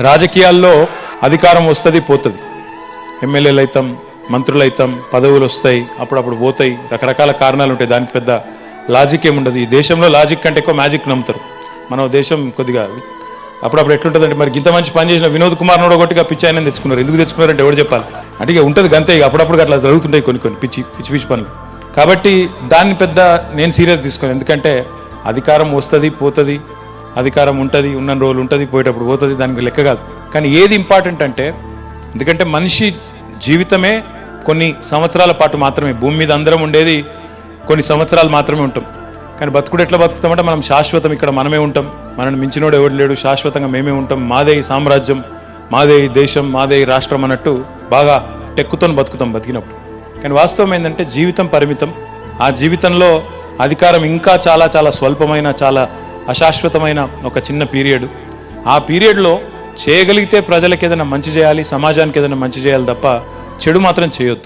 రాజకీయాల్లో అధికారం వస్తుంది పోతుంది, ఎమ్మెల్యేలు అవుతాం, మంత్రులు అవుతాం, పదవులు వస్తాయి, అప్పుడప్పుడు పోతాయి, రకరకాల కారణాలు ఉంటాయి. దానికి పెద్ద లాజిక్ ఏముండదు. ఈ దేశంలో లాజిక్ కంటే ఎక్కువ మ్యాజిక్ నమ్ముతారు. మన దేశం కొద్దిగా అప్పుడప్పుడు ఎట్లుంటుందంటే, మరి ఇంత మంచి పని చేసిన వినోద్ కుమార్ నోడగొట్టిగా పిచ్చి ఆయన తెచ్చుకున్నారు. ఎందుకు తెచ్చుకున్నారంటే ఎవరు చెప్పాలి? అంటే ఇక ఉంటుంది గంతే. ఇక అప్పుడప్పుడు అట్లా జరుగుతుంటాయి కొన్ని పిచ్చి పిచ్చి పనులు. కాబట్టి దాన్ని పెద్ద నేను సీరియస్ తీసుకోను. ఎందుకంటే అధికారం వస్తుంది పోతుంది, అధికారం ఉంటుంది, ఉన్న రోజులు ఉంటుంది, పోయేటప్పుడు పోతుంది, దానికి లెక్క కాదు. కానీ ఏది ఇంపార్టెంట్ అంటే, ఎందుకంటే మనిషి జీవితమే కొన్ని సంవత్సరాల పాటు మాత్రమే. భూమి మీద అందరం ఉండేది కొన్ని సంవత్సరాలు మాత్రమే ఉంటాం. కానీ బతుకుడు ఎట్లా బతుకుతామంటే, మనం శాశ్వతం ఇక్కడ మనమే ఉంటాం, మనల్ని మించినోడు ఎవడు లేడు, శాశ్వతంగా మేమే ఉంటాం, మాదే ఈ సామ్రాజ్యం, మాదే ఈ దేశం, మాదే ఈ రాష్ట్రం అన్నట్టు బాగా టెక్కుతో బతుకుతాం బతికినప్పుడు. కానీ వాస్తవం ఏంటంటే జీవితం పరిమితం. ఆ జీవితంలో అధికారం ఇంకా చాలా చాలా స్వల్పమైన, చాలా అశాశ్వతమైన ఒక చిన్న పీరియడ్. ఆ పీరియడ్లో చేయగలిగితే ప్రజలకు ఏదైనా మంచి చేయాలి, సమాజానికి ఏదైనా మంచి చేయాలి తప్ప చెడు మాత్రం చేయొద్దు.